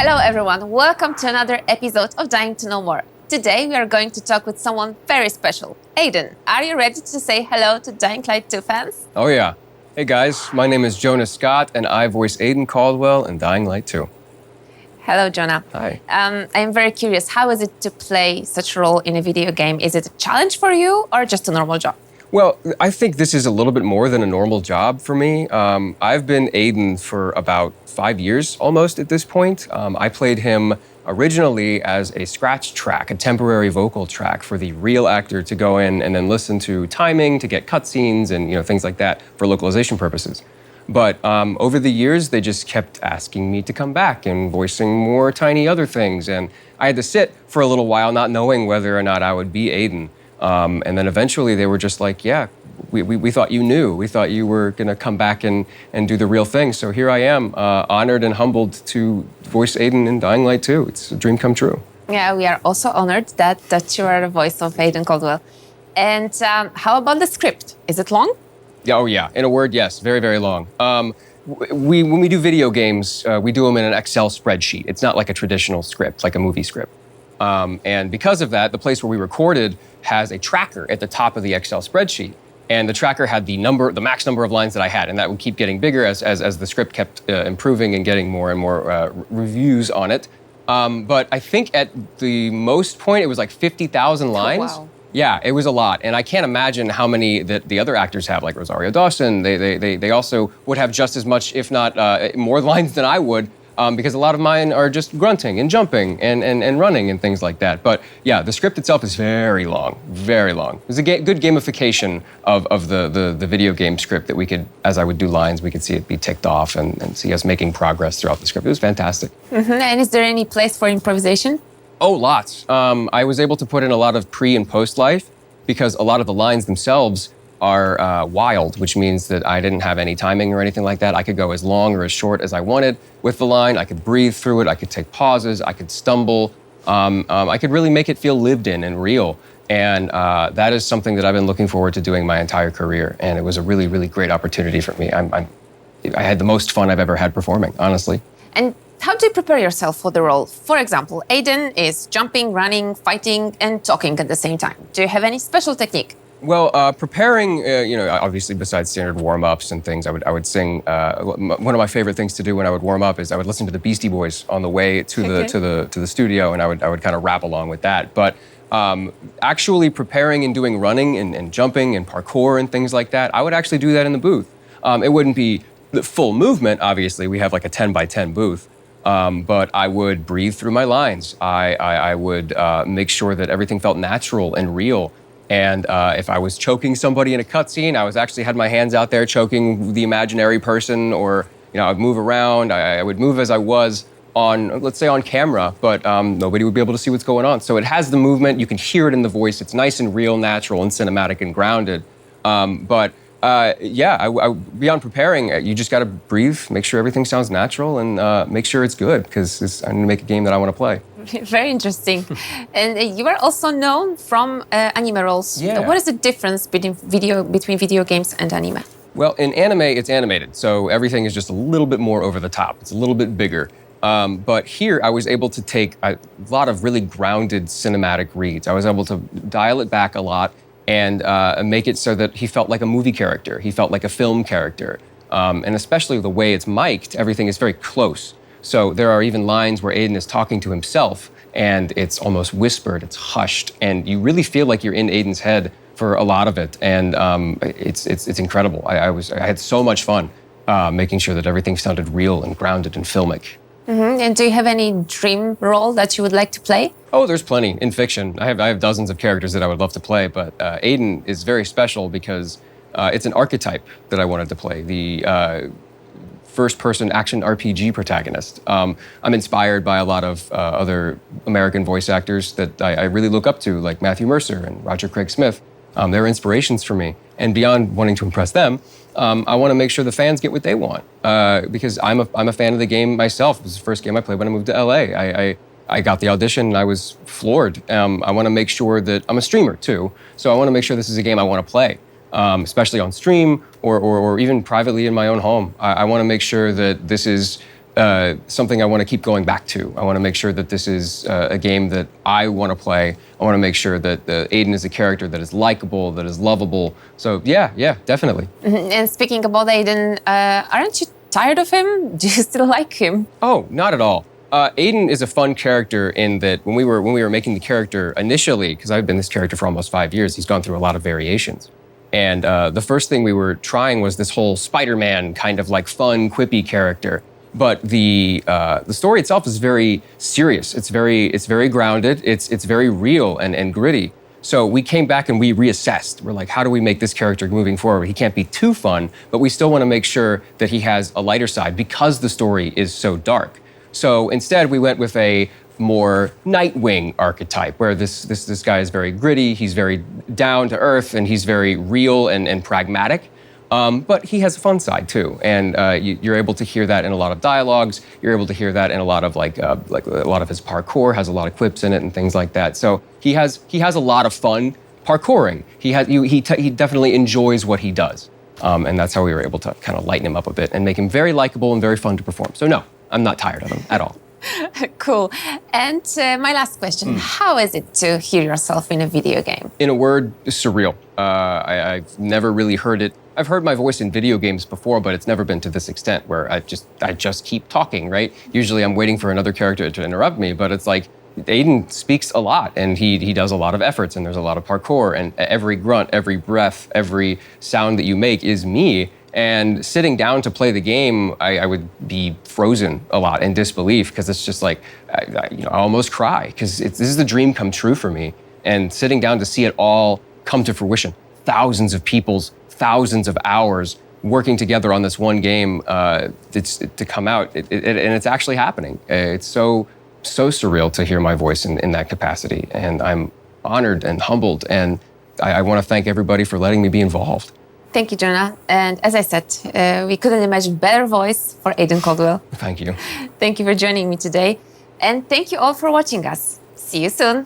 Hello everyone, welcome to another episode of Dying to Know More. Today we are going to talk with someone very special. Aiden, are you ready to say hello to Dying Light 2 fans? Oh yeah. Hey guys, my name is Jonas Scott and I voice Aiden Caldwell in Dying Light 2. Hello, Jonah. Hi. I'm very curious, how is it to play such a role in a video game? Is it a challenge for you or just a normal job? Well, I think this is a little bit more than a normal job for me. I've been Aiden for about 5 years almost at this point. I played him originally as a scratch track, a temporary vocal track for the real actor to go in and then listen to timing to get cutscenes and things like that for localization purposes. But over the years, they just kept asking me to come back and voicing more tiny other things. And I had to sit for a little while not knowing whether or not I would be Aiden. And then eventually they were just like, yeah, we thought you knew. We thought you were going to come back and do the real thing. So here I am, honored and humbled to voice Aiden in Dying Light 2. It's a dream come true. Yeah, we are also honored that you are the voice of Aiden Caldwell. And how about the script? Is it long? Oh yeah, in a word, yes, very, very long. When we do video games, we do them in an Excel spreadsheet. It's not like a traditional script, like a movie script. And because of that, the place where we recorded has a tracker at the top of the Excel spreadsheet. And the tracker had the max number of lines that I had, and that would keep getting bigger as the script kept improving and getting more and more reviews on it. But I think at the most point, it was like 50,000 lines. Oh, wow. Yeah, it was a lot. And I can't imagine how many that the other actors have, like Rosario Dawson. They also would have just as much, if not more lines than I would. Because a lot of mine are just grunting and jumping and running and things like that. But yeah, the script itself is very long, very long. It's a good gamification of the video game script that we could, as I would do lines, we could see it be ticked off and see us making progress throughout the script. It was fantastic. Mm-hmm. And is there any place for improvisation? Oh, lots. I was able to put in a lot of pre and post life because a lot of the lines themselves are wild, which means that I didn't have any timing or anything like that. I could go as long or as short as I wanted with the line. I could breathe through it. I could take pauses. I could stumble. I could really make it feel lived in and real. And that is something that I've been looking forward to doing my entire career. And it was a really, really great opportunity for me. I had the most fun I've ever had performing, honestly. And how do you prepare yourself for the role? For example, Aiden is jumping, running, fighting, and talking at the same time. Do you have any special technique? Well, preparing, obviously besides standard warm-ups and things, I would sing. One of my favorite things to do when I would warm up is I would listen to the Beastie Boys on the way to the studio, and I would kind of rap along with that. But actually preparing and doing running and jumping and parkour and things like that, I would actually do that in the booth. It wouldn't be the full movement, obviously. We have like a 10 by 10 booth. But I would breathe through my lines. I would make sure that everything felt natural and real. And if I was choking somebody in a cutscene, I was actually had my hands out there choking the imaginary person, or I'd move around. I would move as I was on, let's say, on camera, but nobody would be able to see what's going on. So it has the movement. You can hear it in the voice. It's nice and real, natural, and cinematic and grounded. Beyond preparing, you just got to breathe, make sure everything sounds natural, and make sure it's good, because I'm going to make a game that I want to play. Very interesting. And you are also known from anime roles. Yeah. What is the difference between video games and anime? Well, in anime, it's animated, so everything is just a little bit more over the top. It's a little bit bigger. But here, I was able to take a lot of really grounded cinematic reads. I was able to dial it back a lot and make it so that he felt like a movie character. He felt like a film character. And especially the way it's mic'd, everything is very close. So there are even lines where Aiden is talking to himself, and it's almost whispered, it's hushed, and you really feel like you're in Aiden's head for a lot of it. And it's incredible. I had so much fun making sure that everything sounded real and grounded and filmic. Mm-hmm. And do you have any dream role that you would like to play? Oh, there's plenty in fiction. I have dozens of characters that I would love to play, but Aiden is very special because it's an archetype that I wanted to play. The first-person action RPG protagonist. I'm inspired by a lot of other American voice actors that I really look up to, like Matthew Mercer and Roger Craig Smith. They're inspirations for me. And beyond wanting to impress them, I want to make sure the fans get what they want. Because I'm a fan of the game myself. It was the first game I played when I moved to LA. I got the audition and I was floored. I want to make sure that I'm a streamer too. So I want to make sure this is a game I want to play. Especially on stream or even privately in my own home. I want to make sure that this is something I want to keep going back to. I want to make sure that this is a game that I want to play. I want to make sure that Aiden is a character that is likable, that is lovable. So yeah, definitely. And speaking about Aiden, aren't you tired of him? Do you still like him? Oh, not at all. Aiden is a fun character in that when we were making the character initially, because I've been this character for almost 5 years, he's gone through a lot of variations. And the first thing we were trying was this whole Spider-Man kind of like fun, quippy character. But the story itself is very serious. It's very grounded. It's very real and gritty. So we came back and we reassessed. We're like, how do we make this character moving forward? He can't be too fun, but we still want to make sure that he has a lighter side because the story is so dark. So instead, we went with a more Nightwing archetype, where this guy is very gritty, he's very down to earth, and he's very real and pragmatic. But he has a fun side too, and you're able to hear that in a lot of dialogues. You're able to hear that in a lot of like a lot of his parkour has a lot of quips in it and things like that. So he has a lot of fun parkouring. He definitely enjoys what he does, and that's how we were able to kind of lighten him up a bit and make him very likable and very fun to perform. So no, I'm not tired of him at all. Cool. And my last question, how is it to hear yourself in a video game? In a word, surreal. I've never really heard it. I've heard my voice in video games before, but it's never been to this extent where I just keep talking, right? Usually I'm waiting for another character to interrupt me, but it's like Aiden speaks a lot and he does a lot of efforts and there's a lot of parkour and every grunt, every breath, every sound that you make is me. And sitting down to play the game, I would be frozen a lot in disbelief because it's just like, I almost cry because this is the dream come true for me. And sitting down to see it all come to fruition, thousands of people's thousands of hours working together on this one game to come out, and it's actually happening. It's so surreal to hear my voice in that capacity. And I'm honored and humbled. And I want to thank everybody for letting me be involved. Thank you, Jonah. And as I said, we couldn't imagine better voice for Aiden Caldwell. Thank you. Thank you for joining me today. And thank you all for watching us. See you soon.